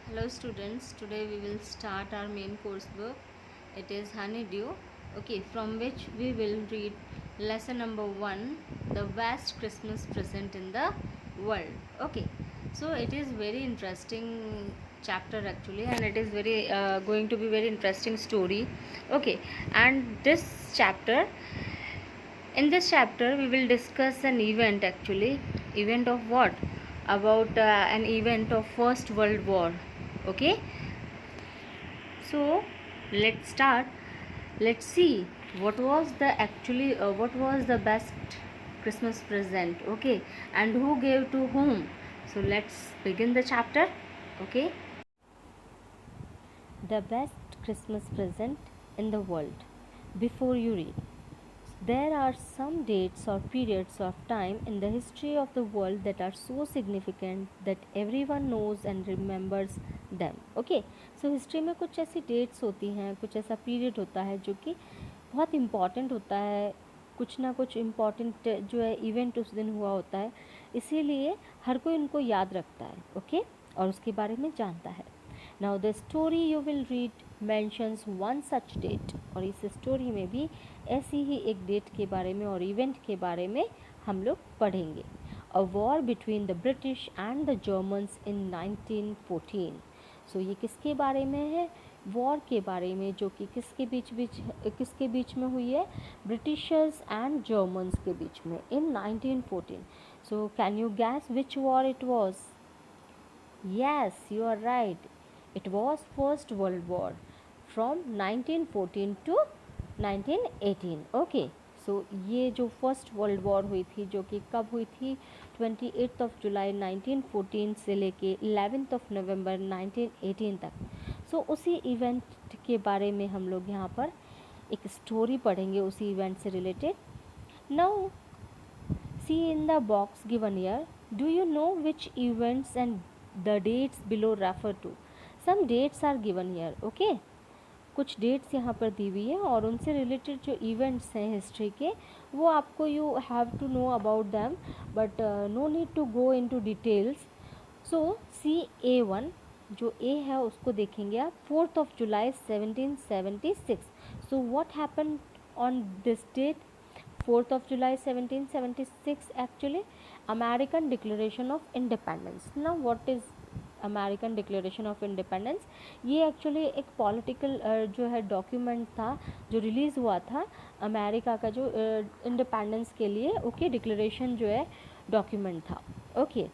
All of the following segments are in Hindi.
Hello students, today we will start our main course book. It is Honeydew, okay, from which we will read lesson number 1, the best Christmas present in the world. Okay, so it is very interesting chapter actually, and it is very going to be very interesting story. Okay, and in this chapter we will discuss an event actually. Event of what? About an event of First World War. Okay, so let's start. Let's see what was the best Christmas present. Okay, and who gave to whom. So let's begin the chapter. Okay, the best Christmas present in the world. Before you read, there are some dates or periods of time in the history of the world that are so significant that everyone knows and remembers them. Okay, so history में कुछ ऐसी डेट्स होती हैं, कुछ ऐसा पीरियड होता है जो कि बहुत इम्पॉर्टेंट होता है, कुछ ना कुछ इम्पॉर्टेंट जो है इवेंट उस दिन हुआ होता है, इसीलिए हर कोई उनको याद रखता है. ओके, और उसके बारे में जानता है. Now the story you will read mentions one such date, और इस स्टोरी में भी ऐसी ही एक डेट के बारे में और इवेंट के बारे में हम लोग पढ़ेंगे. A war between the British and the Germans in 1914. So ये किसके बारे में है? वॉर के बारे में, जो कि किसके बीच में हुई है? ब्रिटिशर्स एंड जर्मन्स के बीच में इन 1914. So can you gas which war it was? Yes, you are right. It was First World War from 1914 to 1918. Okay. सो ये जो फर्स्ट वर्ल्ड वॉर हुई थी, जो कि कब हुई थी? 28 ऑफ जुलाई 1914 से लेके 11 ऑफ नवंबर 1918 तक. सो उसी इवेंट के बारे में हम लोग यहाँ पर एक स्टोरी पढ़ेंगे उसी इवेंट से related. Now see in the box given here, do you know which events and the dates below refer to. some dates are given here. okay, कुछ डेट्स यहाँ पर दी हुई है और उनसे रिलेटेड जो इवेंट्स हैं हिस्ट्री के, वो आपको you have to know about them, but no need to go into details. So CA1 जो ए है उसको देखेंगे आप. 4th of July 1776. So what happen on this date? 4th of July 1776 actually American Declaration of Independence. Now what is American declaration of independence? ये एक्चुअली एक पॉलिटिकल जो है डॉक्यूमेंट था जो रिलीज़ हुआ था अमेरिका का, जो इंडिपेंडेंस के लिए. ओके, डिक्लेरेशन जो है डॉक्यूमेंट था. Okay,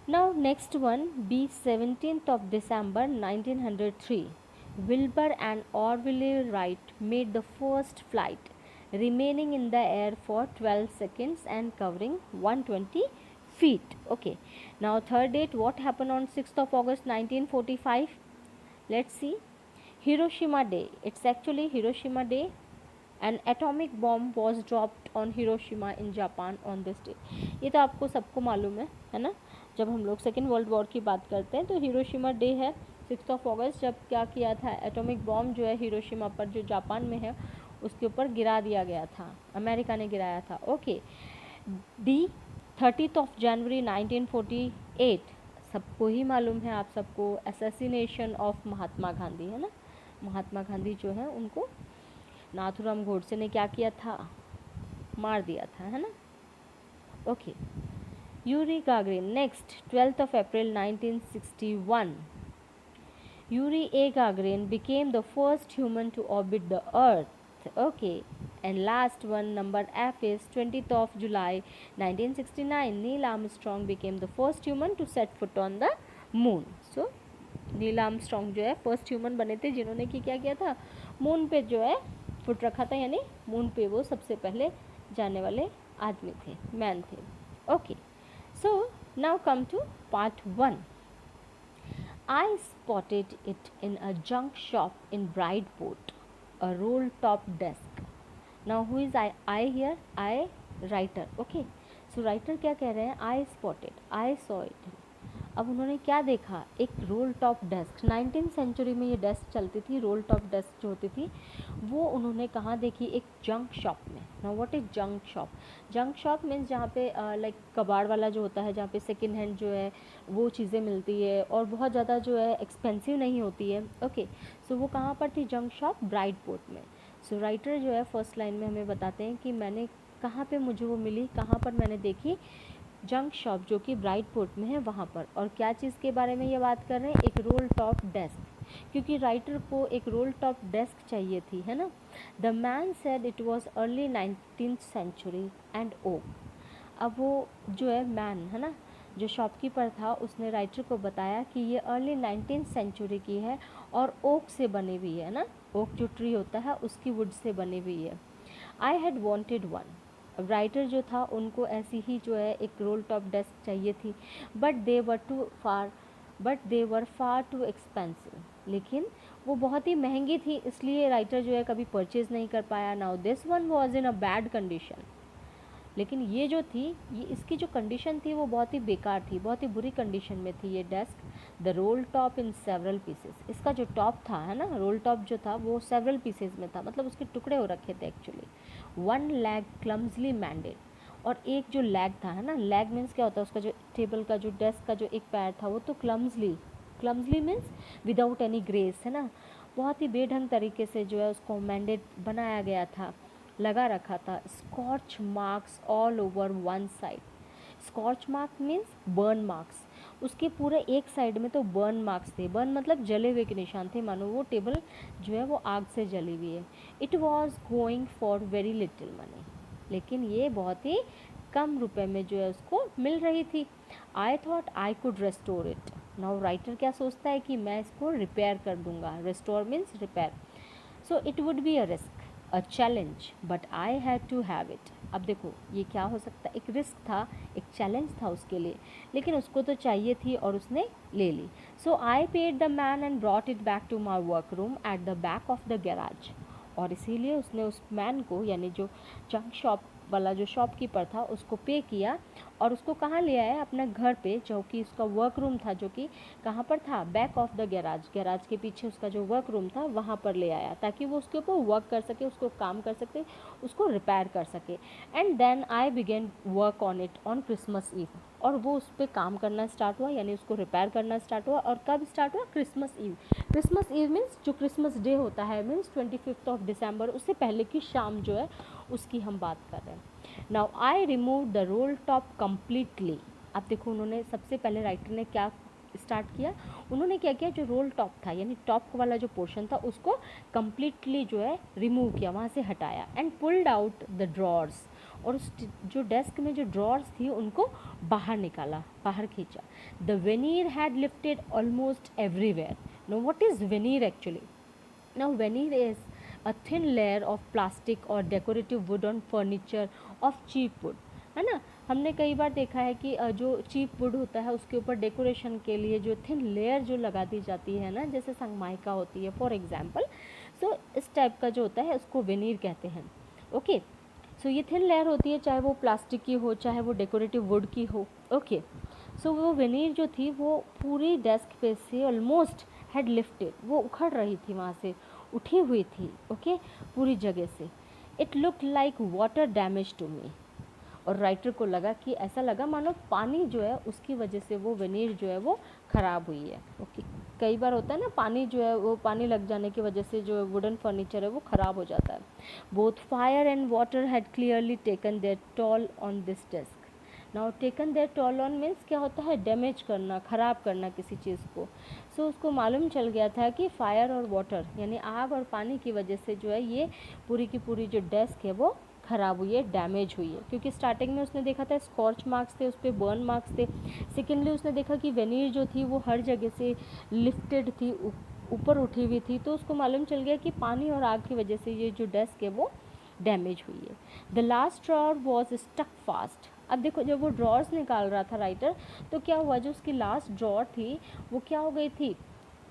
now next one B 17th of December 1903. Wilbur and Orville Wright made the first flight remaining in the air for 12 seconds and covering 120 feet. Okay, now third date, what happened on 6th of August 1945? Let's see. Hiroshima Day. It's actually Hiroshima Day. An atomic bomb was dropped on Hiroshima in Japan on this day. ये तो आपको सबको मालूम है ना? जब हम लोग सेकेंड वर्ल्ड वॉर की बात करते हैं तो हिरोशिमा डे है 6th of August, जब क्या किया था? एटॉमिक बॉम्ब जो है हिरोशिमा पर, जो जापान में है, उसके ऊपर गिरा दिया गया था, अमेरिका ने गिराया था. Okay, D 30th of January 1948. सबको ही मालूम है, आप सबको, असैसिनेशन ऑफ महात्मा गांधी, है ना? महात्मा गांधी जो है उनको नाथुराम गोडसे ने क्या किया था? मार दिया था, है ना? Okay, Yuri Gagarin. Next 12th of April 1961. Yuri A. Gagarin became the first human to orbit the Earth. Okay, and last one, number F, is 20th of July 1969. Neil Armstrong became the first human to set foot on the moon. So Neil Armstrong जो है फर्स्ट ह्यूमन बने थे जिन्होंने कि क्या किया था? मून पे जो है फुट रखा था, यानी मून पे वो सबसे पहले जाने वाले आदमी थे, मैन थे. Okay, so now come to part 1. I spotted it in a junk shop in Bridgeport, a roll-top desk. Now who is I here? I, writer. Okay, so writer क्या कह रहे हैं? I spotted, I saw it. अब उन्होंने क्या देखा, एक roll top desk, 19th century में ये डेस्क चलती थी, रोल टॉप डेस्क जो होती थी वो उन्होंने कहाँ देखी, एक जंक शॉप में। Now what is junk shop? Junk shop means जहाँ पे लाइक कबाड़ वाला जो होता है, जहाँ पे सेकेंड हैंड जो है वो चीज़ें मिलती है और बहुत ज़्यादा जो है एक्सपेंसिव नहीं होती है। ओके, सो वो कहाँ पर थी, जंक शॉप ब्राइटपोर्ट में। सो राइटर जो है फर्स्ट लाइन में हमें बताते हैं कि मैंने कहाँ पे मुझे वो मिली, कहाँ पर मैंने देखी, जंक शॉप जो कि ब्राइटपोर्ट में है वहाँ पर। और क्या चीज़ के बारे में ये बात कर रहे हैं, एक रोल टॉप डेस्क, क्योंकि राइटर को एक रोल टॉप डेस्क चाहिए थी, है ना। The man said it was early 19th century and oak. अब वो जो है मैन है ना, जो शॉपकीपर था, उसने राइटर को बताया कि ये अर्ली 19th सेंचुरी की है और ओक से बनी हुई है ना, ओक जो ट्री होता है उसकी वुड से बनी हुई है। I had wanted one. अब राइटर जो था उनको ऐसी ही जो है एक रोल टॉप डेस्क चाहिए थी, but they were far too expensive. लेकिन वो बहुत ही महंगी थी, इसलिए राइटर जो है कभी परचेज़ नहीं कर पाया। Now this one was in a bad condition. लेकिन ये जो थी, ये इसकी जो कंडीशन थी वो बहुत ही बेकार थी, बहुत ही बुरी कंडीशन में थी ये desk. The role top in several pieces, इसका जो टॉप था है ना, रोल टॉप जो था वो सेवरल पीसेस में था, मतलब उसके टुकड़े हो रखे थे एक्चुअली। वन लैग क्लम्सली मैंडेड, और एक जो लैग था है ना, लैग मीन्स क्या होता है, उसका जो टेबल का जो डेस्क का जो एक पैर था वो तो क्लम्सली मीन्स विदाउट एनी ग्रेस है ना, बहुत ही बेढंग तरीके से जो है उसको मैंडेड बनाया गया था, लगा रखा था। Scotch marks all over one side, scotch mark means burn marks, उसके पूरे एक साइड में तो बर्न मार्क्स थे, बर्न मतलब जले हुए के निशान थे, मानो वो टेबल जो है वो आग से जली हुई है। It was going for very little money, लेकिन ये बहुत ही कम रुपए में जो है उसको मिल रही थी। I thought I could restore it. Now writer क्या सोचता है कि मैं इसको रिपेयर कर दूंगा, restore means repair. So it would be a risk, a challenge, but I had to have it. अब देखो ये क्या हो सकता है, एक रिस्क था, एक चैलेंज था उसके लिए, लेकिन उसको तो चाहिए थी और उसने ले ली। So I paid the man and brought it back to my work room at the back of the garage. और इसीलिए उसने उस मैन को, यानी जो जंक शॉप वाला जो शॉपकीपर था, उसको पे किया और उसको कहाँ ले आया, अपने घर पे, जो कि उसका वर्क रूम था, जो कि कहाँ पर था, back of the garage, garage के पीछे उसका जो वर्क रूम था वहाँ पर ले आया, ताकि वो उसके ऊपर वर्क कर सके, उसको काम कर सके, उसको रिपेयर कर सके। And then I began work on it on Christmas Eve, और वो उस पर काम करना स्टार्ट हुआ, यानी उसको रिपेयर करना स्टार्ट हुआ। और कब स्टार्ट हुआ, Christmas Eve. Christmas Eve means जो क्रिसमस डे होता है, मीन्स 25 उससे पहले की शाम जो है उसकी हम बात कर रहे हैं। Now I remove the role top completely. अब देखो उन्होंने सबसे पहले राइटर ने क्या स्टार्ट किया, उन्होंने क्या किया, जो रोल टॉप था यानी टॉप वाला जो पोर्शन था उसको कम्प्लीटली जो है रिमूव किया, वहाँ से हटाया। And pulled out the drawers, और उस जो डेस्क में जो ड्रॉर्स थी उनको बाहर निकाला, बाहर खींचा। The veneer had lifted almost everywhere. Now what is veneer actually? Now veneer is a thin layer of plastic or decorative wood on furniture of cheap wood, है ना। हमने कई बार देखा है कि जो चीप वुड होता है उसके ऊपर डेकोरेशन के लिए जो थिन लेयर जो लगा दी जाती है ना, जैसे संगमाइका होती है फॉर एग्जांपल। सो इस टाइप का जो होता है उसको वेनीर कहते हैं। ओके, सो ये थिन लेयर होती है, चाहे वो प्लास्टिक की हो चाहे वो डेकोरेटिव वुड की हो। ओके, सो वो वेनीर जो थी वो पूरी डेस्क पे से ऑलमोस्ट हैड लिफ्टेड, वो उखड़ रही थी, वहाँ से उठी हुई थी। ओके, पूरी जगह से। It look like water damage to me, और राइटर को लगा कि ऐसा लगा मानो पानी जो है उसकी वजह से वो वेनीर जो है वो ख़राब हुई है। ओके, कई बार होता है ना, पानी जो है वो पानी लग जाने की वजह से जो वुडन फर्नीचर है वो ख़राब हो जाता है। Both fire and water had clearly taken their toll on this desk. Now taken their toll on means क्या होता है, डैमेज करना, ख़राब करना किसी चीज़ को। सो उसको मालूम चल गया था कि फायर और वाटर यानी आग और पानी की वजह से जो है ये पूरी की पूरी जो डेस्क है वो ख़राब हुई है, डैमेज हुई है। क्योंकि स्टार्टिंग में उसने देखा था स्कॉच मार्क्स थे, उस पर बर्न मार्क्स थे। सेकेंडली उसने देखा कि वेनीर जो थी वो हर जगह से लिफ्टेड थी, ऊपर उठी हुई थी, तो उसको मालूम चल गया कि पानी और आग की वजह से ये जो डेस्क है वो डैमेज हुई है। The last drawer was stuck fast. अब देखो जब वो ड्रॉर्स निकाल रहा था राइटर, तो क्या हुआ, जो उसकी लास्ट ड्रॉर थी वो क्या हो गई थी,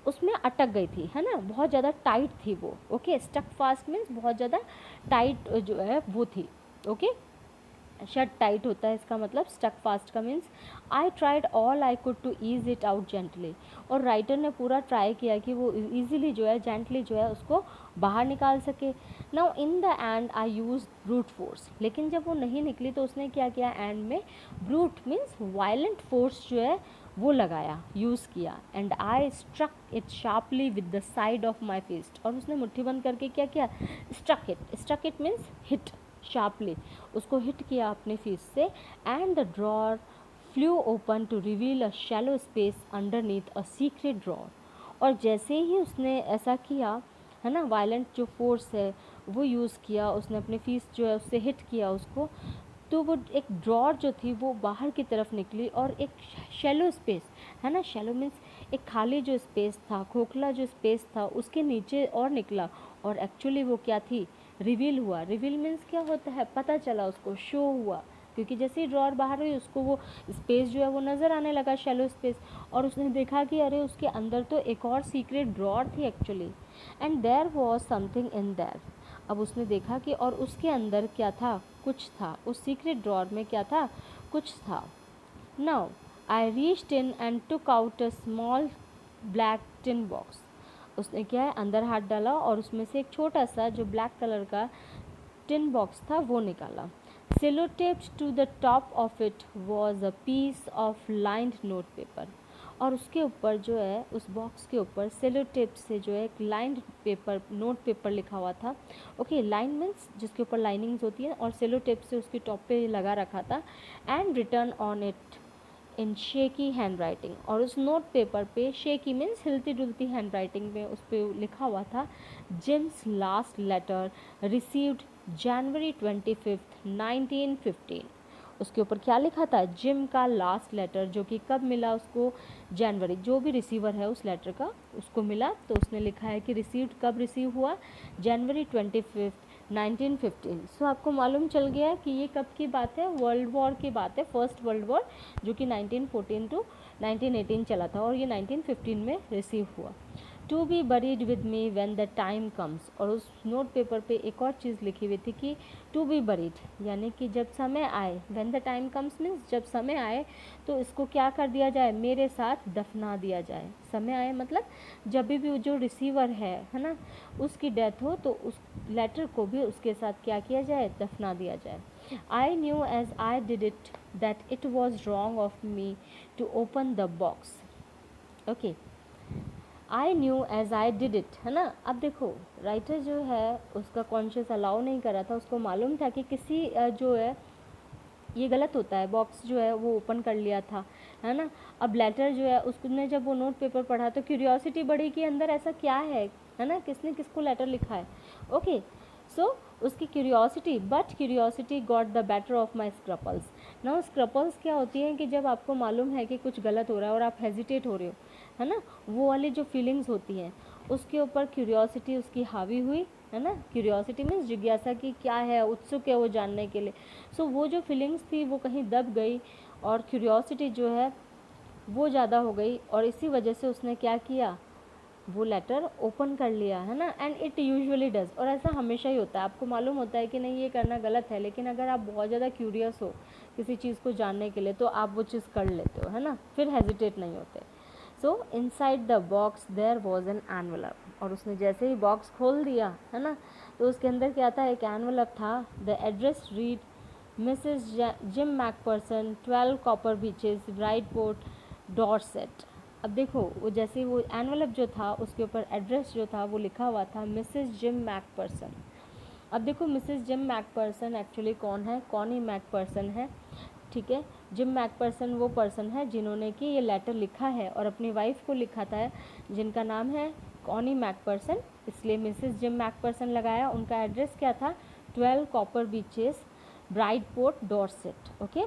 उसमें अटक गई थी, है ना, बहुत ज़्यादा टाइट थी वो। ओके, स्टक फास्ट मीन्स बहुत ज़्यादा टाइट जो है वो थी। ओके, शट टाइट होता है, इसका मतलब स्टक फास्ट का means I tried all I could to ease it out gently. और राइटर ने पूरा ट्राई किया कि वो ईजिली जो है, जेंटली जो है उसको बाहर निकाल सके। Now in the and I use brute force, लेकिन जब वो नहीं निकली तो उसने क्या किया, एंड में ब्रूट मीन्स वायलेंट फोर्स जो है वो लगाया, यूज़ किया। And I struck it sharply with the side of my fist, और उसने मुट्ठी बंद करके क्या किया, struck it means hit sharply, उसको हिट किया अपने फिस्ट से। And the drawer flew open to reveal a shallow space underneath a secret drawer. और जैसे ही उसने ऐसा किया है ना, वायलेंट जो फोर्स है वो यूज़ किया, उसने अपने फिस्ट जो है उससे हिट किया उसको, तो वो एक ड्रॉर जो थी वो बाहर की तरफ निकली, और एक शैलो स्पेस है ना, शैलो मीन्स एक खाली जो स्पेस था, खोखला जो स्पेस था उसके नीचे और निकला। और एक्चुअली वो क्या थी, रिवील हुआ। रिवील मीन्स क्या होता है, पता चला उसको, शो हुआ, क्योंकि जैसे ही ड्रॉर बाहर हुई उसको वो स्पेस जो है वो नज़र आने लगा, शैलो स्पेस। और उसने देखा कि अरे उसके अंदर तो एक और सीक्रेट ड्रॉर थी actually, and there was something in there. अब उसने देखा कि और उसके अंदर क्या था, कुछ था, उस सीक्रेट ड्रॉर में क्या था, कुछ था। Now I reached in and took out a small black tin box. उसने क्या है, अंदर हाथ डाला और उसमें से एक छोटा सा जो ब्लैक कलर का टिन बॉक्स था वो निकाला। Sellotaped to the top of it was a piece of lined note paper. और उसके ऊपर जो है, उस बॉक्स के ऊपर सेलो टेप से जो है एक लाइंड पेपर, नोट पेपर लिखा हुआ था। ओके, लाइन मीन्स जिसके ऊपर लाइनिंग्स होती हैं, और सेलो टेप से उसके टॉप पे लगा रखा था। And return on it in shaky hand writing, और उस नोट पेपर पे, शेकी मीन्स हिलती डुलती हैंड राइटिंग में उस पर लिखा हुआ था, Jim's last letter received January 25, 1915। उसके ऊपर क्या लिखा था, जिम का लास्ट लेटर, जो कि कब मिला उसको, जनवरी, जो भी रिसीवर है उस लेटर का उसको मिला, तो उसने लिखा है कि रिसीव्ड कब रिसीव हुआ, January 25, 1915। सो आपको मालूम चल गया कि ये कब की बात है, वर्ल्ड वॉर की बात है, फर्स्ट वर्ल्ड वॉर, जो कि 1914 टू 1918 चला था, और ये 1915 में रिसीव हुआ। To be buried with me when the time comes. और उस नोट पेपर पे एक और चीज़ लिखी हुई थी कि टू बी बरीड, यानी कि जब समय आए, when the time comes means जब समय आए तो इसको क्या कर दिया जाए, मेरे साथ दफना दिया जाए। समय आए मतलब जब भी जो रिसीवर है ना, उसकी डेथ हो तो उस लेटर को भी उसके साथ क्या किया जाए, दफना दिया जाए। I knew as I did it that it was wrong of me to open the box. Okay, I knew as I did it, है ना। अब देखो, राइटर जो है उसका कॉन्शियस अलाउ नहीं कर रहा था, उसको मालूम था कि किसी जो है ये गलत होता है, बॉक्स जो है वो ओपन कर लिया था, है ना। अब लेटर जो है उसने जब वो नोट पेपर पढ़ा तो क्यूरियोसिटी बढ़ी कि अंदर ऐसा क्या है ना, किसने किसको लेटर लिखा है। ओके, सो उसकी curiosity, but curiosity got the better of my scruples. ना स्क्रपल्स क्या होती हैं कि जब आपको मालूम है कि कुछ गलत हो रहा है और आप हेजिटेट हो रहे हो, है ना, वो वाली जो फीलिंग्स होती हैं उसके ऊपर क्यूरियोसिटी उसकी हावी हुई, है ना। क्यूरियोसिटी मीन्स जिज्ञासा की क्या है, उत्सुक है वो जानने के लिए। सो वो जो फीलिंग्स थी वो कहीं दब गई, और क्यूरियोसिटी जो है वो ज़्यादा हो गई, और इसी वजह से उसने क्या किया, वो लेटर ओपन कर लिया, है ना। एंड इट यूजुअली डज, और ऐसा हमेशा ही होता है। आपको मालूम होता है कि नहीं ये करना गलत है, लेकिन अगर आप बहुत ज़्यादा क्यूरियस हो किसी चीज़ को जानने के लिए तो आप वो चीज़ कर लेते हो, है ना, फिर हेजिटेट नहीं होते। So inside the box there was an envelope. और उसने जैसे ही बॉक्स खोल दिया, है ना, तो उसके अंदर क्या था, एक एनवलप था। The address read Mrs Jim McPherson, 12 Copper Beeches, Brightport, Dorset. अब देखो, वो जैसे वो एनवलप जो था उसके ऊपर एड्रेस जो था वो लिखा हुआ था मिसेस जिम मैकपर्सन। अब देखो, मिसेस जिम मैकपर्सन एक्चुअली कौन है, कॉनी मैकपर्सन है, ठीक है। जिम मैकपर्सन वो पर्सन है जिन्होंने कि ये लेटर लिखा है और अपनी वाइफ को लिखा था, जिनका नाम है कॉनी मैकपर्सन, इसलिए मिसेस जिम मैकपर्सन लगाया। उनका एड्रेस क्या था, 12 Copper Beeches, Brightport, Dorset. Okay,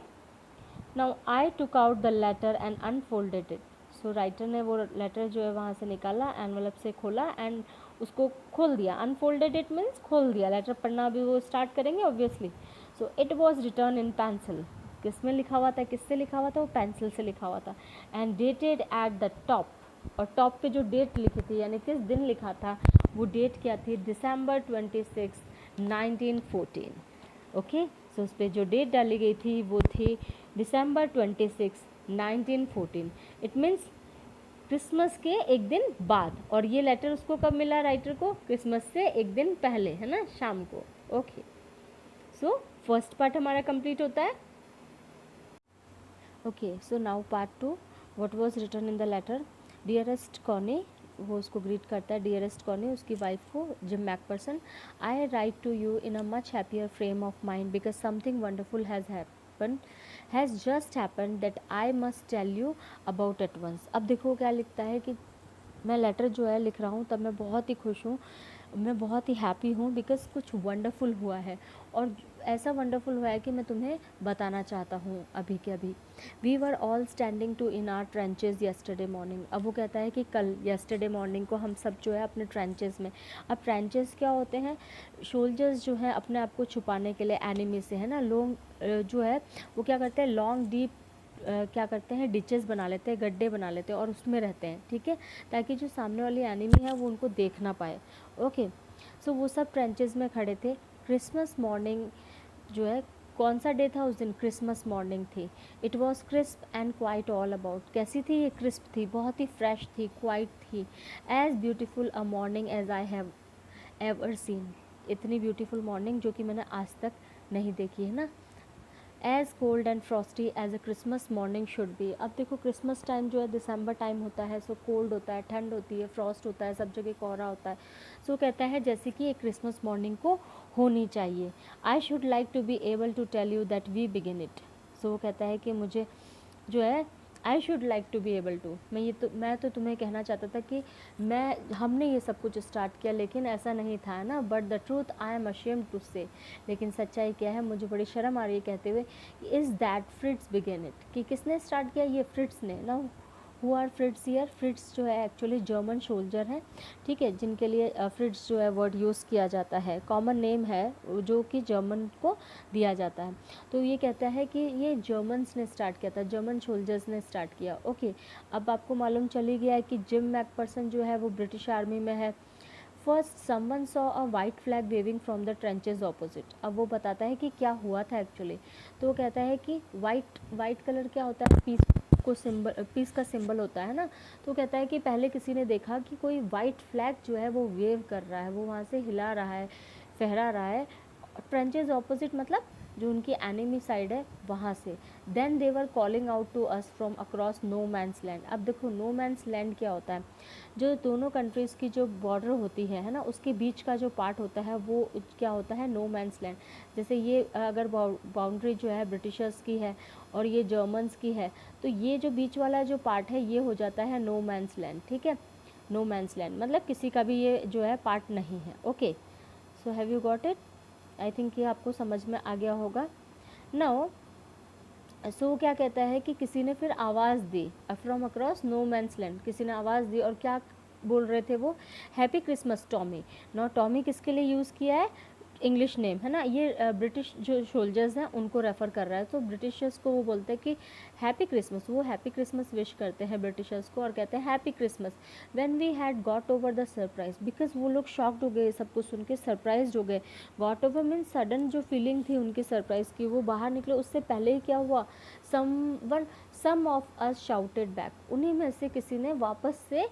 now I took out the letter and unfolded it. So writer ने वो लेटर जो है वहाँ से निकाला, एनवलप से खोला एंड उसको खोल दिया। अनफोल्डेड इट मीन्स खोल दिया, लेटर पढ़ना भी वो स्टार्ट करेंगे obviously. So it was return in pencil. किस में लिखा हुआ था, किससे लिखा हुआ था, वो पेंसिल से लिखा हुआ था। And dated at the top, और टॉप पे जो डेट लिखी थी यानी किस दिन लिखा था, वो डेट क्या थी, December 26, 1914। ओके, सो उस पर जो डेट डाली गई थी वो थी December 26, 1914। इट मीन्स क्रिसमस के एक दिन बाद। और ये लेटर उसको कब मिला राइटर को? क्रिसमस से एक दिन पहले, है ना, शाम को। ओके, सो फर्स्ट पार्ट हमारा कंप्लीट होता है। Okay, so now part 2, what was written in the letter. Dearest Connie, वो उसको ग्रीट करता है, डियरेस्ट कॉनी उसकी वाइफ को, Jim McPherson. I write to you in a much happier frame of mind because something wonderful has just happen that I must tell you about at once. अब देखो क्या लिखता है कि मैं लेटर जो है लिख रहा हूँ तब मैं बहुत ही खुश हूँ, मैं बहुत ही हैप्पी हूँ बिकॉज़ कुछ वंडरफुल हुआ है, और ऐसा वंडरफुल हुआ है कि मैं तुम्हें बताना चाहता हूँ अभी के अभी। We were all standing to in our trenches yesterday morning. अब वो कहता है कि कल येस्टरडे मॉर्निंग को हम सब जो है अपने ट्रेंचेस में। अब ट्रेंचेस क्या होते हैं? सोल्जर्स जो हैं अपने आप को छुपाने के लिए एनिमी से, है ना, लोग जो है वो क्या करते हैं, लॉन्ग डीप क्या करते हैं, डिचेस बना लेते हैं, गड्ढे बना लेते हैं और उसमें रहते हैं, ठीक है, ताकि जो सामने वाली एनिमी है वो उनको देख ना पाए। ओके, सो वो सब ट्रेंचेस में खड़े थे। क्रिसमस मॉर्निंग जो है, कौन सा डे था उस दिन? क्रिसमस मॉर्निंग थी। It was crisp and quiet all about. कैसी थी ये? क्रिस्प थी, बहुत ही फ्रेश थी, क्वाइट थी। As beautiful a morning as I have ever seen. इतनी ब्यूटीफुल मॉर्निंग जो कि मैंने आज तक नहीं देखी, है ना। As cold and frosty as a Christmas morning should be. अब देखो क्रिसमस टाइम जो है दिसंबर टाइम होता है, सो कोल्ड होता है, ठंड होती है, फ्रॉस्ट होता है, सब जगह कोहरा होता है। सो कहता है जैसे कि एक क्रिसमस मॉर्निंग को होनी चाहिए। I should like to be able to tell you that we begin it. So वो कहता है कि मुझे जो है, I should like to be able to, मैं तो तुम्हें कहना चाहता था कि हमने ये सब कुछ स्टार्ट किया, लेकिन ऐसा नहीं था ना। But the truth I am ashamed to say, लेकिन सच्चाई क्या है, मुझे बड़ी शर्म आ रही है कहते हुए, is that Fritz began it, कि किसने स्टार्ट किया? ये फ्रिट्स ने ना। Who are Fritz here? Fritz जो है एक्चुअली जर्मन सोल्जर हैं, ठीक है, जिनके लिए फ्रिट्स जो है वर्ड यूज़ किया जाता है, कॉमन नेम है जो कि जर्मन को दिया जाता है। तो ये कहता है कि ये जर्मन्स ने स्टार्ट किया था, जर्मन सोल्जर्स ने स्टार्ट किया। ओके, अब आपको मालूम चली गया है कि जिम मैकपर्सन जो है वो ब्रिटिश आर्मी में है। First someone saw a white flag waving from the trenches opposite. अब वो बताता है कि क्या हुआ था एक्चुअली। तो वो कहता है कि वाइट कलर क्या होता है? पीस का सिंबल होता है ना। तो कहता है कि पहले किसी ने देखा कि कोई वाइट फ्लैग जो है वो वेव कर रहा है, वो वहाँ से हिला रहा है, फहरा रहा है, ट्रेंचेज ऑपोजिट मतलब जो उनकी एनिमी साइड है वहाँ से। Then they were calling out to us from across no man's land. अब देखो नो मैंस लैंड क्या होता है? जो दोनों कंट्रीज़ की जो बॉर्डर होती है ना, उसके बीच का जो पार्ट होता है वो क्या होता है? No man's land. जैसे ये अगर बाउंड्री जो है ब्रिटिशर्स की है और ये जर्मन्स की है, तो ये जो बीच वाला जो पार्ट है ये हो जाता है नो मैंस लैंड, ठीक है। नो मैंस लैंड मतलब किसी का भी ये जो है पार्ट नहीं है। Okay, so have you got it? I think ये आपको समझ में आ गया होगा। नाउ सो क्या कहता है कि किसी ने फिर आवाज़ दी, from across no man's land, किसी ने आवाज़ दी और क्या बोल रहे थे वो? Happy Christmas Tommy. No, Tommy किसके लिए यूज़ किया है? इंग्लिश नेम है ना, ये ब्रिटिश जो सोल्जर्स हैं उनको रेफ़र कर रहा है। तो ब्रिटिशर्स को वो बोलते हैं कि हैप्पी क्रिसमस, वो हैप्पी क्रिसमस विश करते हैं ब्रिटिशर्स को और कहते हैं happy Christmas. When we had got over the surprise, because वो लोग शॉक्ड हो गए, सब कुछ सुन के सरप्राइज हो गए। गॉट ओवर मीन्स सडन जो फीलिंग थी उनकी सरप्राइज की, वो बाहर निकले उससे पहले ही क्या हुआ? सम ऑफ अस शाउटेड बैक, उन्हीं में से किसी ने वापस से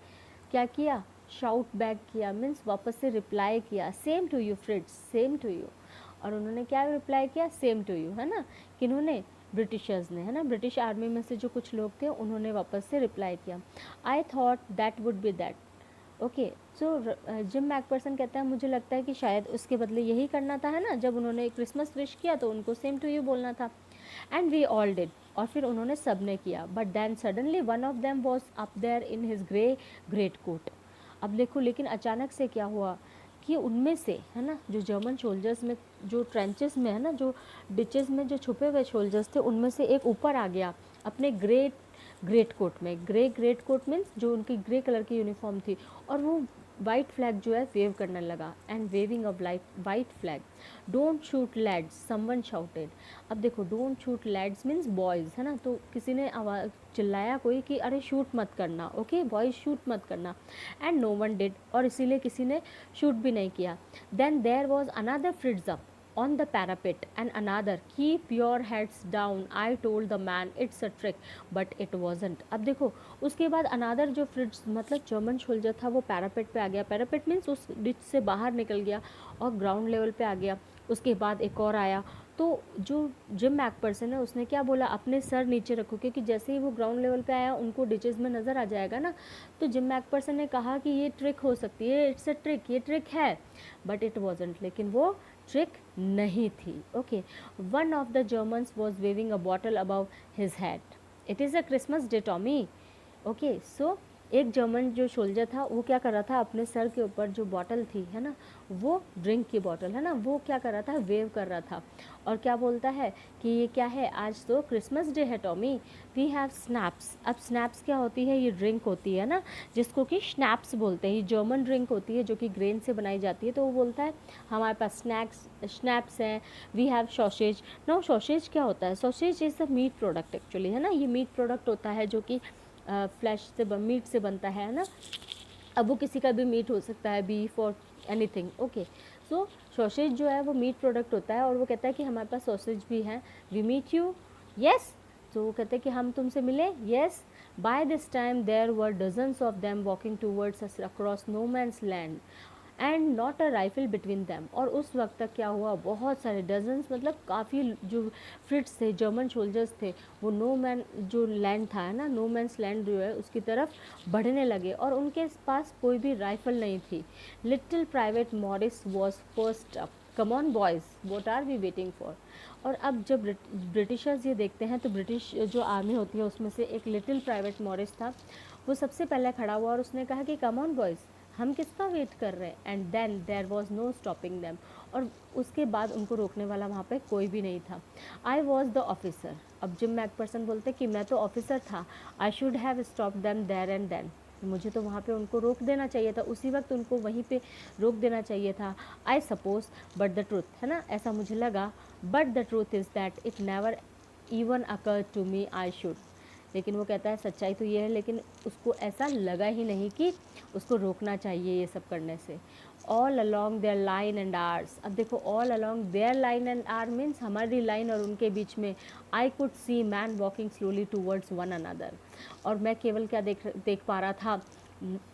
क्या किया? शाउट बैक किया, मीन्स वापस से रिप्लाई किया, same to you Fritz, same to you. और उन्होंने क्या रिप्लाई किया? सेम टू यू, है ना। किन्होंने? ब्रिटिशर्स ने, है ना, ब्रिटिश आर्मी में से जो कुछ लोग थे उन्होंने वापस से रिप्लाई किया। I thought that would be that. Okay, so Jim McPherson कहता है मुझे लगता है कि शायद उसके बदले यही करना था, है ना, जब उन्होंने क्रिसमस विश किया तो उनको सेम टू यू बोलना था। एंड वी ऑल डिड, और फिर उन्होंने सब ने किया। But then suddenly one of them was up there in his great coat. अब देखो लेकिन अचानक से क्या हुआ कि उनमें से, है ना, जो जर्मन सोल्जर्स में, जो ट्रेंचेस में, है ना, जो डिचेस में जो छुपे हुए सोल्जर्स थे, उनमें से एक ऊपर आ गया अपने ग्रेट कोट में। ग्रेट कोट मीन्स जो उनकी ग्रे कलर की यूनिफॉर्म थी, और वो वाइट फ्लैग जो है वेव करने लगा। And waving of white flag, don't shoot lads, someone shouted. अब देखो don't shoot lads means boys, है ना, तो किसी ने आवाज़ चिल्लाया कोई कि अरे शूट मत करना, ओके बॉयज़ शूट मत करना। एंड नो वन डिड, और इसीलिए किसी ने शूट भी नहीं किया। Then there was another Fritz up, on the parapet, and another, keep your heads down, I told the man, it's a trick, but it wasn't. अब देखो उसके बाद अनादर जो फ्रिट्स मतलब जर्मन सोल्जर था वो पैरापेट पे आ गया, पैरापेट मीन्स उस डिच से बाहर निकल गया और ग्राउंड लेवल पे आ गया। उसके बाद एक और आया, तो जो जिम मैकपर्सन है उसने क्या बोला, अपने सर नीचे रखो, क्योंकि जैसे ही वो ग्राउंड लेवल पे आया उनको डिचेस में नज़र आ जाएगा ना। तो जिम मैकपर्सन ने कहा कि ये ट्रिक हो सकती है, इट्स अ ट्रिक, ये ट्रिक है, बट इट वॉजंट, लेकिन वो ट्रिक नहीं थी। Okay, one of the Germans was waving a bottle above his head, it is a Christmas Day Tommy. Okay, so एक जर्मन जो सोल्जर था वो क्या कर रहा था, अपने सर के ऊपर जो बॉटल थी है ना, वो ड्रिंक की बॉटल है ना, वो क्या कर रहा था, वेव कर रहा था, और क्या बोलता है कि ये क्या है, आज तो क्रिसमस डे है टॉमी, वी हैव स्नैप्स। अब स्नैप्स क्या होती है, ये ड्रिंक होती है ना जिसको कि स्नैप्स बोलते हैं, ये जर्मन ड्रिंक होती है जो कि ग्रेन से बनाई जाती है। तो वो बोलता है हमारे पास स्नैप्स हैं, we have sausage. Now sausage क्या होता है, sausage is the meat product actually, है ना, ये मीट प्रोडक्ट होता है जो कि फ्लैश से मीट से बनता है ना। अब वो किसी का भी मीट हो सकता है, बीफ और एनीथिंग। ओके, सो सॉसेज जो है वो मीट प्रोडक्ट होता है, और वो कहता है कि हमारे पास सॉसेज भी हैं, वी मीट यू, यस। तो वो कहते हैं कि हम तुमसे मिले, yes. By this time there were dozens of them walking towards us across no man's land and not a rifle between them. और उस वक्त तक क्या हुआ, बहुत सारे डजन्स मतलब काफ़ी जो फ्रिट्स थे, जर्मन सोल्जर्स थे, वो नो मैन जो लैंड था है ना, नो मैंस लैंड जो है उसकी तरफ बढ़ने लगे, और उनके पास कोई भी राइफल नहीं थी। Little private Morris was first up, come on boys, what are we waiting for. और अब जब ब्रिटिशर्स ये देखते हैं तो ब्रिटिश जो आर्मी होती है उसमें से एक लिटिल प्राइवेट मॉरिस था, वो सबसे पहले खड़ा हुआ और उसने कहा कि कम ऑन बॉयज़, हम किसका वेट कर रहे हैं, and then there was no stopping them. और उसके बाद उनको रोकने वाला वहाँ पे कोई भी नहीं था। आई वॉज द ऑफिसर, अब जिम मैकपर्सन बोलते कि मैं तो ऑफिसर था, I should have stop them there and then, मुझे तो वहाँ पे उनको रोक देना चाहिए था, उसी वक्त उनको वहीं पे रोक देना चाहिए था। I suppose but the truth, है ना, ऐसा मुझे लगा, but the truth is that it never even occur to me I should. लेकिन वो कहता है सच्चाई तो ये है, लेकिन उसको ऐसा लगा ही नहीं कि उसको रोकना चाहिए ये सब करने से। All along their line and ours, अब देखो all along their line and our means हमारी लाइन और उनके बीच में, I could see men walking slowly towards one another, और मैं केवल क्या देख पा रहा था,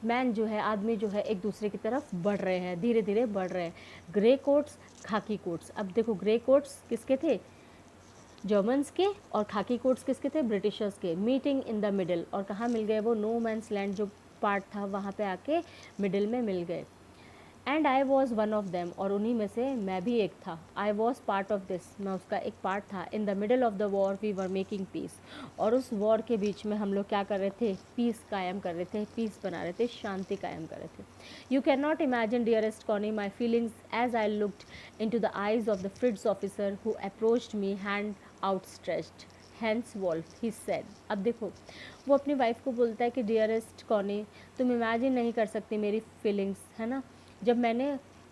मैन जो है, आदमी जो है, एक दूसरे की तरफ बढ़ रहे हैं, धीरे धीरे बढ़ रहे हैं। ग्रे कोट्स, खाकी कोट्स, अब देखो ग्रे कोट्स किसके थे, जर्मन्स के, और खाकी कोट्स किसके थे, ब्रिटिशर्स के। मीटिंग इन द मिडल, और कहाँ मिल गए वो, नो मैंस लैंड जो पार्ट था वहाँ पे आके मिडिल में मिल गए। And I was one of them, और उन्हीं में से मैं भी एक था। I was part of this, मैं उसका एक पार्ट था। In the middle of the war we were making peace, और उस वॉर के बीच में हम लोग क्या कर रहे थे, पीस कायम कर रहे थे, पीस बना रहे थे, शांति कायम कर रहे थे। You can not imagine dearest Connie my feelings as I looked into the eyes of the Fritz officer who approached me hand outstretched, Hans Wolf he said. अब देखो वो अपनी वाइफ को बोलता है कि डियरेस्ट कॉनी, तुम इमेजिन नहीं कर सकती मेरी फीलिंग्स, है ना, जब मैंने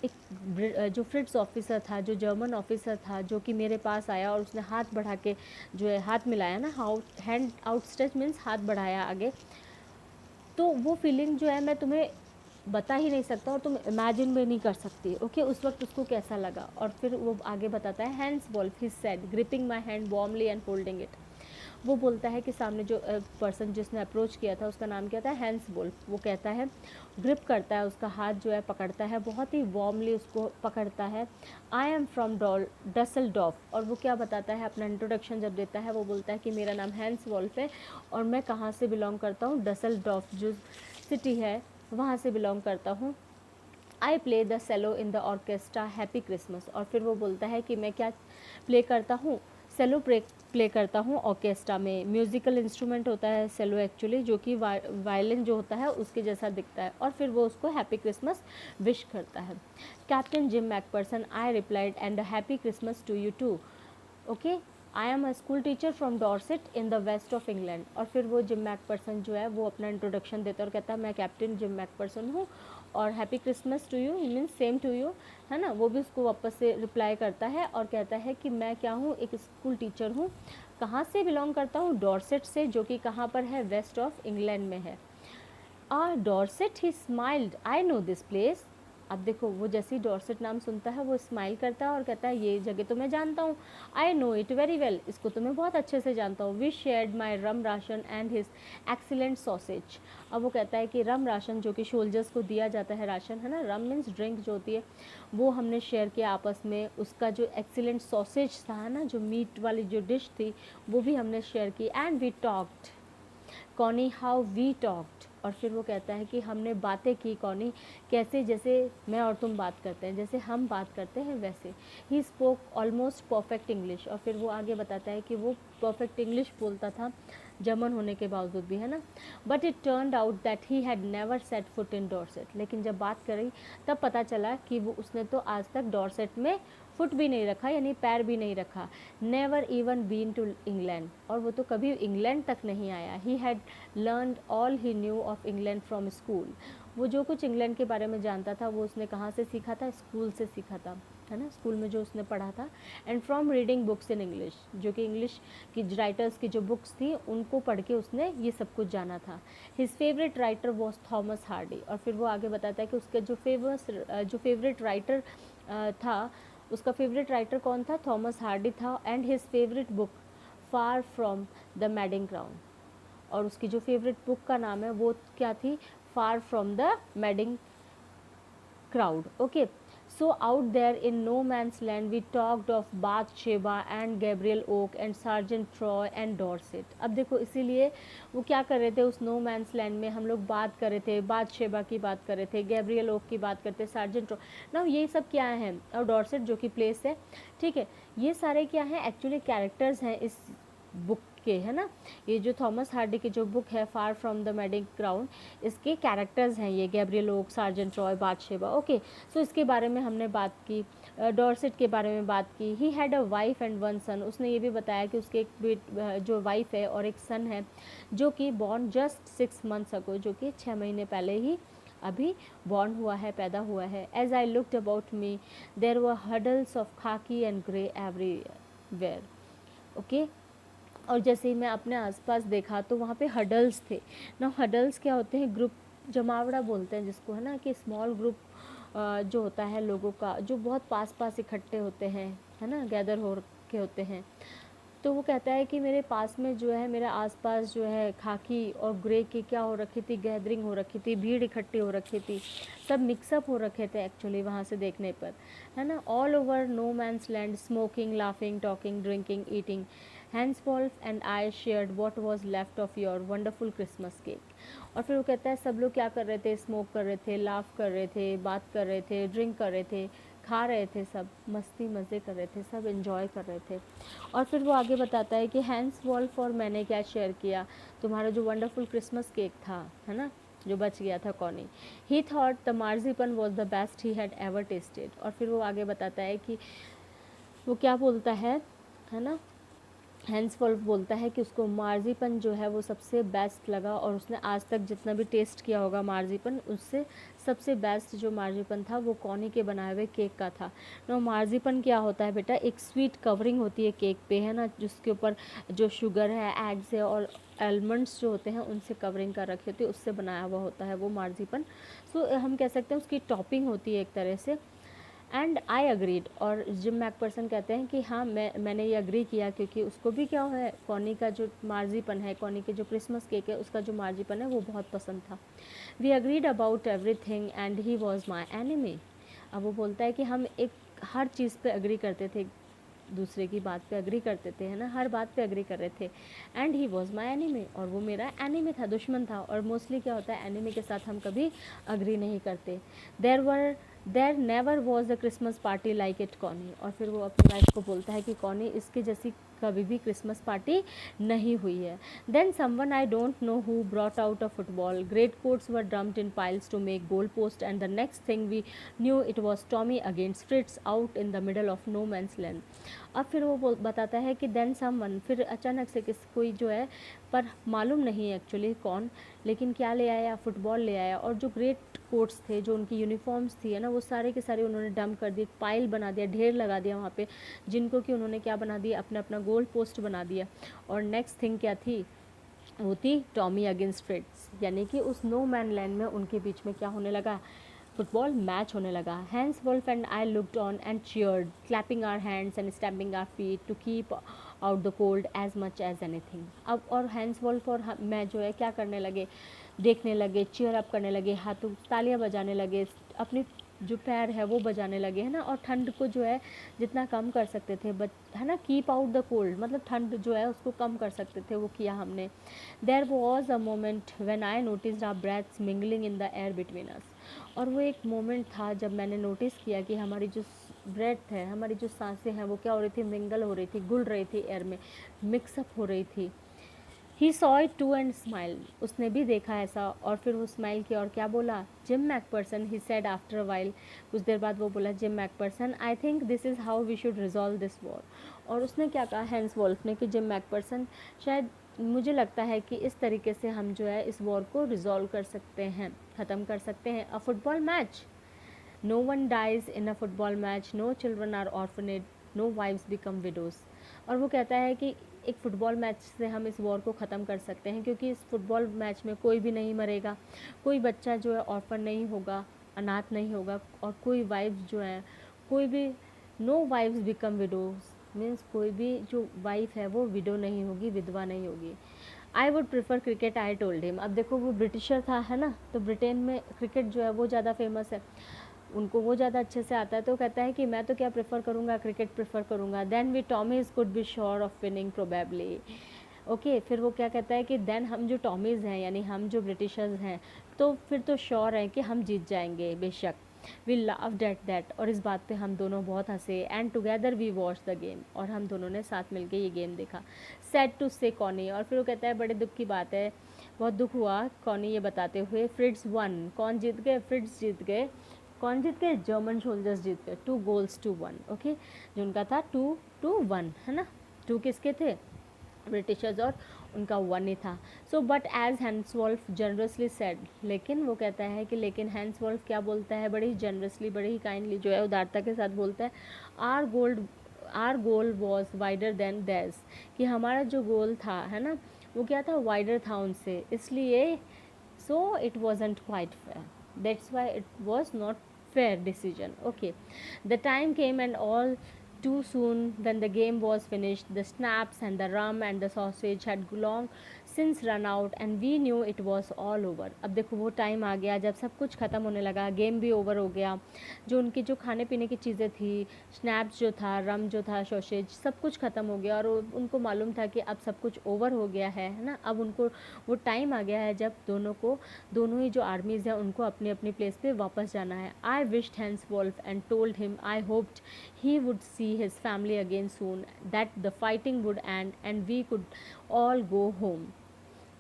एक जो फ्रिट्स ऑफिसर था, जो जर्मन ऑफिसर था, जो कि मेरे पास आया और उसने हाथ बढ़ा के जो है हाथ मिलाया ना, हैंड आउटस्ट्रेच मीन्स हाथ बढ़ाया आगे, तो वो फीलिंग जो है मैं तुम्हें बता ही नहीं सकता और तुम इमेजिन भी नहीं कर सकती। ओके, उस वक्त उसको कैसा लगा, और फिर वो आगे बताता है, Hans Wolf he said gripping my hand warmly and holding it. वो बोलता है कि सामने जो पर्सन जिसने अप्रोच किया था उसका नाम क्या था, हैंस वुल्फ। वो कहता है, ग्रिप करता है उसका हाथ जो है, पकड़ता है, बहुत ही वार्मली उसको पकड़ता है। आई एम फ्रॉम डसेल्डॉर्फ, और वो क्या बताता है, अपना इंट्रोडक्शन जब देता है वो बोलता है कि मेरा नाम हैंस वॉल्फ है और मैं कहाँ से बिलोंग करता हूँ, डसेल्डॉर्फ जो सिटी है वहाँ से बिलोंग करता हूँ। I play the cello in the orchestra happy Christmas, और फिर वो बोलता है कि मैं क्या प्ले करता हूँ, सेलो प्ले करता हूँ ऑर्केस्ट्रा में। म्यूज़िकल इंस्ट्रूमेंट होता है सेलो एक्चुअली, जो कि वायलिन जो होता है उसके जैसा दिखता है, और फिर वो उसको हैप्पी क्रिसमस विश करता है। Captain Jim McPherson, I replied, and happy Christmas to you too. Okay, I am a school teacher from Dorset in the west of England, और फिर वो जिम मैकपर्सन जो है वो अपना इंट्रोडक्शन देता है और कहता है मैं कैप्टन जिम मैकपर्सन हूँ और happy Christmas to you means same to you, है ना। वो भी उसको वापस से रिप्लाई करता है और कहता है कि मैं क्या हूँ, एक स्कूल टीचर हूँ, कहाँ से बिलोंग करता हूँ, डॉर्सेट से, जो कि कहाँ पर है, वेस्ट ऑफ इंग्लैंड में है। Dorset, he smiled, I know this place, अब देखो वो जैसे ही डॉर्सेट नाम सुनता है वो स्माइल करता है और कहता है ये जगह तो मैं जानता हूँ, I know it very well, इसको तो मैं बहुत अच्छे से जानता हूँ। We shared my rum ration and his excellent sausage. अब वो कहता है कि रम राशन जो कि सोल्जर्स को दिया जाता है राशन, है ना, रम मीन्स ड्रिंक जो होती है, वो हमने शेयर किया आपस में। उसका जो एक्सीलेंट सॉसेज था, है ना, जो मीट वाली जो डिश थी, वो भी हमने शेयर की। And we talked Connie how we talked, और फिर वो कहता है कि हमने बातें की कॉनी, कैसे, जैसे मैं और तुम बात करते हैं, जैसे हम बात करते हैं वैसे। He spoke almost perfect English, और फिर वो आगे बताता है कि वो परफेक्ट इंग्लिश बोलता था जर्मन होने के बावजूद भी, है ना। But it turned out that he had never set foot in Dorset, लेकिन जब बात करी तब पता चला कि वो उसने तो आज तक डॉर्सेट में फुट भी नहीं रखा, यानी पैर भी नहीं रखा। Never even been to England, और वो तो कभी इंग्लैंड तक नहीं आया। He had learned all he knew of England from school, वो जो कुछ इंग्लैंड के बारे में जानता था वो उसने कहाँ से सीखा था, स्कूल से सीखा था, है ना, स्कूल में जो उसने पढ़ा था। And from reading books in English, जो कि इंग्लिश की राइटर्स की जो बुक्स थी उनको पढ़ के उसने ये सब कुछ जाना था। His favourite writer was Thomas Hardy, और फिर वो आगे बताता है कि उसका जो फेवरेट राइटर था, उसका फेवरेट राइटर कौन था, थॉमस हार्डी था। And his favourite book far from the madding ground, और उसकी जो फेवरेट बुक का नाम है वो क्या थी, far from the madding crowd. Okay, so out there in no man's land we talked of Bathsheba and Gabriel Oak and Sergeant Troy and Dorset. अब देखो इसीलिए वो क्या कर रहे थे, उस नो मैंस लैंड में हम लोग बात कर रहे थे, बाथशेबा की बात कर रहे थे, गैब्रियल ओक की बात करते, सार्जेंट ट्रॉय ना, ये सब क्या है, और डॉर्सेट जो कि प्लेस है, ठीक है, ये सारे क्या हैं, एक्चुअली कैरेक्टर्स हैं इस बुक के, है ना। ये जो थॉमस हार्डी की जो बुक है far from the madding ground, इसके कैरेक्टर्स हैं ये, Gabriel Oak, Sergeant Troy, Bathsheba. Okay, so इसके बारे में हमने बात की। डॉर्सेट के बारे में बात की। He had a wife and one son, उसने ये भी बताया कि उसके एक जो वाइफ है और एक सन है जो कि बॉर्न जस्ट 6 months अगो, जो कि 6 महीने पहले ही अभी बॉर्न हुआ है, पैदा हुआ है। As I looked about me there were huddles of khaki and grey everywhere. Okay, और जैसे ही मैं अपने आसपास देखा तो वहाँ पे हडल्स थे ना। हडल्स क्या होते हैं, ग्रुप, जमावड़ा बोलते हैं जिसको, है ना, कि स्मॉल ग्रुप जो होता है लोगों का, जो बहुत पास पास इकट्ठे होते हैं, है ना, गैदर हो के होते हैं। तो वो कहता है कि मेरे पास में जो है, मेरे आसपास जो है खाकी और ग्रे की क्या हो रखी थी, गैदरिंग हो रखी थी, भीड़ इकट्ठी हो रखी थी, सब मिक्सअप हो रखे थे एक्चुअली वहाँ से देखने पर, है ना। All over no man's land, smoking, laughing, talking, drinking, eating. Hans Wolf and I shared what was left of your wonderful Christmas cake. और फिर वो कहता है सब लोग क्या कर रहे थे, स्मोक कर रहे थे, लाफ कर रहे थे, बात कर रहे थे, ड्रिंक कर रहे थे, खा रहे थे, सब मस्ती मज़े कर रहे थे, सब एंजॉय कर रहे थे। और फिर वो आगे बताता है कि हैंस वॉल्फ और मैंने क्या शेयर किया, तुम्हारा जो वंडरफुल क्रिसमस केक था, है ना, जो बच गया था Connie. He thought the marzipan was the best he had ever tasted. और फिर वो आगे बताता है कि वो क्या बोलता है ना, हैंसवॉल्फ बोलता है कि उसको मार्जिपन जो है वो सबसे बेस्ट लगा, और उसने आज तक जितना भी टेस्ट किया होगा मार्जिपन, उससे सबसे बेस्ट जो मार्जिपन था वो कॉनी के बनाए हुए केक का था। ना, मार्जिपन क्या होता है बेटा, एक स्वीट कवरिंग होती है केक पे, है ना, जिसके ऊपर जो शुगर है, एग्स है और आलमंड्स जो होते हैं उनसे कवरिंग कर रखी होती है, उससे बनाया हुआ होता है वो मार्जिपन। सो हम कह सकते हैं उसकी टॉपिंग होती है एक तरह से। एंड आई अग्रीड, और जिम मैकपर्सन कहते हैं कि हाँ मैंने ये अग्री किया, क्योंकि उसको भी क्या है, कॉनी का जो मार्जिपन है, कॉनी के जो क्रिसमस केक है उसका जो मार्जिपन है वो बहुत पसंद था। We agreed about everything and he was my enemy. अब वो बोलता है कि हम एक हर चीज़ पे अग्री करते थे, दूसरे की बात पे अग्री करते थे, है ना, हर बात पे अग्री कर रहे थे। And he was my enemy, और वो मेरा एनिमी था, दुश्मन था। और मोस्टली क्या होता है, एनिमी के साथ हम कभी अग्री नहीं करते। There never was the Christmas party like it Connie. और फिर वो अपनी वाइफ को बोलता है कि कॉनी, इसके जैसी कभी भी क्रिसमस पार्टी नहीं हुई है। Then someone I don't know who brought out a football, great coats were drummed in piles to make goal post and the next thing we knew it was Tommy against Fritz out in the middle of no man's land. अब फिर वो बताता है कि देन समवन, फिर अचानक से कोई जो है, पर मालूम नहीं एक्चुअली कौन, लेकिन क्या ले आया, फुटबॉल ले आया, और जो ग्रेट कोट्स थे, जो उनकी यूनिफॉर्म्स थी, है ना, वो सारे के सारे उन्होंने डंप कर दिए, पाइल बना दिया, ढेर लगा दिया वहाँ पे, जिनको कि उन्होंने क्या बना दिया, अपना अपना गोल पोस्ट बना दिया। और नेक्स्ट थिंग क्या थी, वो थी टॉमी अगेंस्ट फ्रिट्स, यानी कि उस नो मैन लैंड में उनके बीच में क्या होने लगा, फुटबॉल मैच होने लगा. Hans Wolf and I looked on and cheered, clapping our hands and stamping our feet to keep out the cold as much as anything. अब और हैंस वुल्फ और मैं जो है क्या करने लगे, देखने लगे, चीयर अप करने लगे, हाथों तालियां बजाने लगे, अपनी जो पैर है वो बजाने लगे, है ना. और ठंड को जो है जितना कम कर सकते थे, बट है ना, कीप आउट द कोल्ड, मतलब ठंड जो है उसको कम कर सकते थे, वो किया हमने. There was a moment when I noticed our breaths mingling in the air between us. और वो एक मोमेंट था जब मैंने नोटिस किया कि हमारी जो ब्रेथ है, हमारी जो सांसें हैं, वो क्या हो रही थी, मिंगल हो रही थी, घुल रही थी एयर में, मिक्सअप हो रही थी. He saw it too and smile. उसने भी देखा ऐसा और फिर वो स्माइल किया और क्या बोला, Jim McPherson, he said after a while. कुछ देर बाद वो बोला, Jim McPherson, I think this is how we should resolve this war. और उसने क्या कहा, हैंस वॉल्फ ने, कि जिम मैकपर्सन, शायद मुझे लगता है कि इस तरीके से हम जो है इस वॉर को रिजॉल्व कर सकते हैं, ख़त्म कर सकते हैं. A football match, no one dies in a football match, no children are orphaned, no wives become widows. और वो कहता है कि एक फ़ुटबॉल मैच से हम इस वॉर को ख़त्म कर सकते हैं, क्योंकि इस फुटबॉल मैच में कोई भी नहीं मरेगा, कोई बच्चा जो है ऑर्फन नहीं होगा, अनाथ नहीं होगा, और कोई वाइफ्स जो है, कोई भी, no wives become widows, means कोई भी जो वाइफ है वो विडो नहीं होगी, विधवा नहीं होगी. I would prefer cricket, I told him. अब देखो वो ब्रिटिशर था, है ना, तो ब्रिटेन में क्रिकेट जो है वो ज़्यादा फेमस है, उनको वो ज़्यादा अच्छे से आता है. तो कहता है कि मैं तो क्या प्रेफर करूँगा, क्रिकेट प्रेफर करूँगा. Then we Tommies could be sure of winning probably. Okay, फिर वो क्या कहता है कि देन हम जो टॉमीज़ हैं, यानी हम जो ब्रिटिशर्स हैं, तो फिर तो श्योर है कि हम जीत जाएंगे बेशक. We laughed at that. और इस बात पे हम दोनों बहुत हंसे. And together we watch the game. और हम दोनों ने साथ मिलके ये गेम देखा. Sad to say Connie. और फिर वो कहता है बड़े दुख की बात है, बहुत दुख हुआ कॉनी ये बताते हुए. फ्रिट्स वन. कौन जीत गए, फ्रिट्स जीत गए. कौन जीत गए, जर्मन सोल्जर्स जीत गए. 2-1. ओके, जो उनका था 2-1, है ना. 2 किसके थे, ब्रिटिशर्स, और उनका 1 ही था. So but as Hans Wolf generously said. लेकिन वो कहता है कि लेकिन हैंसवॉल्फ क्या बोलता है, बड़ी ही जनरसली, बड़ी ही काइंडली जो है उदारता के साथ बोलता है, our goal was wider than theirs. कि हमारा जो गोल था, है ना, वो क्या था, वाइडर था उनसे, इसलिए so it wasn't quite fair. That's why it was not fair decision. Okay, the time came and all too soon when the game was finished, the snaps and the rum and the sausage had long since run out and we knew it was all over. अब देखो वो टाइम आ गया जब सब कुछ ख़त्म होने लगा, गेम भी ओवर हो गया. जो उनकी जो खाने पीने की चीज़ें थी, स्नैप्स जो था, रम जो था, सॉसेज, सब कुछ ख़त्म हो गया. और उनको मालूम था कि अब सब कुछ ओवर हो गया है ना. अब उनको वो टाइम आ गया है जब दोनों ही जो आर्मीज़ हैं उनको अपनी अपनी प्लेस पे वापस जाना है. आई wished hence wolf and told him I hoped he would see his family again soon, that the fighting would and we could all go home.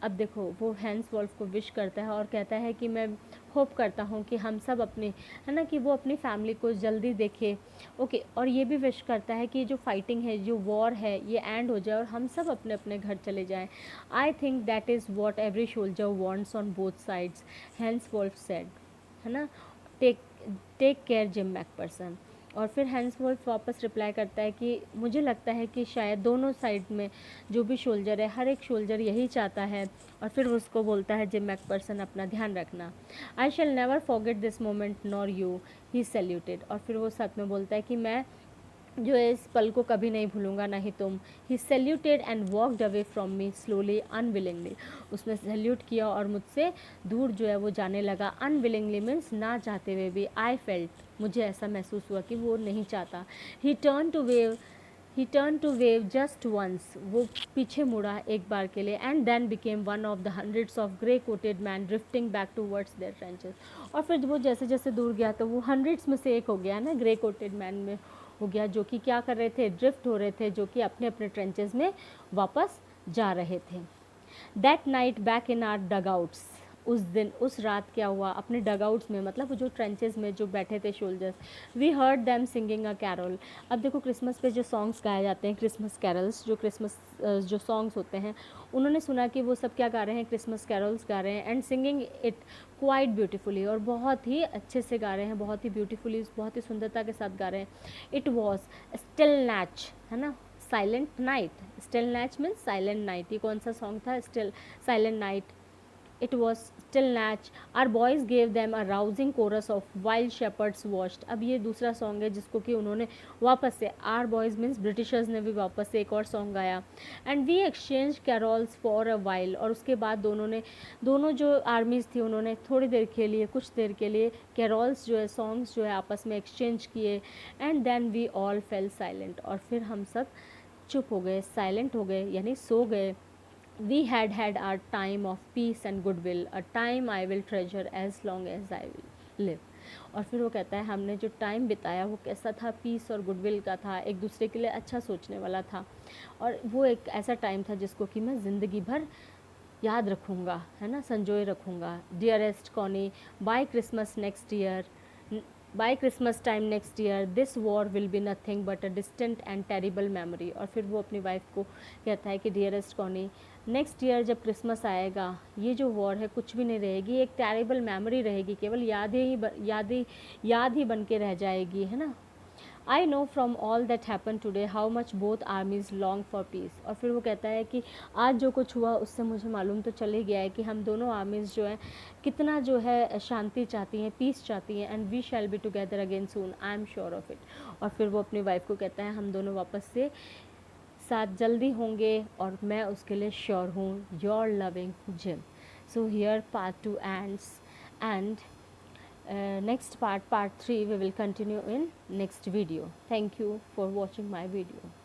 अब देखो वो हैंस वॉल्फ को विश करता है और कहता है कि मैं होप करता हूँ कि हम सब अपने, है ना, कि वो अपनी फैमिली को जल्दी देखे. ओके, और ये भी विश करता है कि जो फाइटिंग है, जो वॉर है, ये एंड हो जाए और हम सब अपने अपने घर चले जाएं. I think that is what every soldier wants on both sides, Hans Wolf said, है ना. Take take care Jim McPherson. और फिर हैंस वॉल्फ वापस रिप्लाई करता है कि मुझे लगता है कि शायद दोनों साइड में जो भी सोल्जर है, हर एक सोल्जर यही चाहता है. और फिर उसको बोलता है, जिम मैकपर्सन अपना ध्यान रखना. I shall never forget this moment nor you, he saluted. और फिर वो साथ में बोलता है कि मैं जो है इस पल को कभी नहीं भूलूंगा, ना ही तुम. He saluted and walked away from me slowly unwillingly. उसने सैल्यूट किया और मुझसे दूर जो है वो जाने लगा. अनविलिंगली मीन्स ना चाहते हुए भी. आई फेल्ट, मुझे ऐसा महसूस हुआ कि वो नहीं चाहता. He turn to wave just once. वो पीछे मुड़ा एक बार के लिए. And then became one of the hundreds of grey coated men drifting back towards their trenches. और फिर वो जैसे जैसे दूर गया तो वो हंड्रेड्स में से एक हो गया ना, ग्रे कोटेड मैन में हो गया, जो कि क्या कर रहे थे, ड्रिफ्ट हो रहे थे, जो कि अपने अपने ट्रेंचेस में वापस जा रहे थे. That night back in our dugouts. उस दिन, उस रात क्या हुआ, अपने डगआउट्स में, मतलब जो ट्रेंचेस में जो बैठे थे soldiers, we heard them singing a carol. अब देखो क्रिसमस पे जो सॉन्ग्स गाए जाते हैं, क्रिसमस कैरल्स, जो क्रिसमस जो सॉन्ग्स होते हैं, उन्होंने सुना कि वो सब क्या गा रहे हैं, क्रिसमस कैरल्स गा रहे हैं. And singing it quite beautifully, और बहुत ही अच्छे से गा रहे हैं, बहुत ही ब्यूटीफुली, बहुत ही सुंदरता के साथ गा रहे हैं. इट वॉज स्टिल नैच, है ना, silent night. Stille Nacht means silent night. ये कौन सा सॉन्ग था, still silent night. It was still natch. Our boys gave them a rousing chorus of wild shepherds watched. अब ये दूसरा सॉन्ग है जिसको कि उन्होंने वापस से, आर बॉयज़ मीन्स ब्रिटिशर्स ने भी वापस से एक और सॉन्ग गाया. And we exchange carols for a while. और उसके बाद दोनों जो आर्मीज़ थी उन्होंने थोड़ी देर के लिए, कुछ देर के लिए कैरोल्स जो है, सॉन्ग्स जो है आपस में एक्सचेंज किए. And then we all fell silent. और फिर हम सब चुप हो गए, साइलेंट हो गए, यानी सो गए. We had our time of peace and goodwill, a time I will treasure as long as I will live. और फिर वो कहता है हमने जो टाइम बिताया वो कैसा था, पीस और गुडविल का था, एक दूसरे के लिए अच्छा सोचने वाला था. और वो एक ऐसा टाइम था जिसको कि मैं ज़िंदगी भर याद रखूँगा, है ना, संजोए रखूँगा. Dearest Connie, by Christmas next year, by Christmas time next year this war will be nothing but a distant and terrible memory. और फिर वो अपनी वाइफ को कहता है कि डियरेस्ट कॉनी, नेक्स्ट ईयर जब क्रिसमस आएगा ये जो वॉर है कुछ भी नहीं रहेगी, एक टेरिबल मेमोरी रहेगी, केवल याद ही बन के रह जाएगी, है ना. I know from all that happen today how much both armies long for piece. और फिर वो कहता है कि आज जो कुछ हुआ उससे मुझे मालूम तो चल ही गया है कि हम दोनों आर्मीज़ जो है कितना जो है शांति चाहती हैं, पीस चाहती हैं. And we shall be together again soon, I am sure of it. और फिर वो अपनी वाइफ को कहता है हम दोनों वापस से साथ जल्दी होंगे और मैं उसके लिए श्योर हूँ. Your loving gym. So here part 2 ends. And next part 3 we will continue in next video. Thank you for watching my video.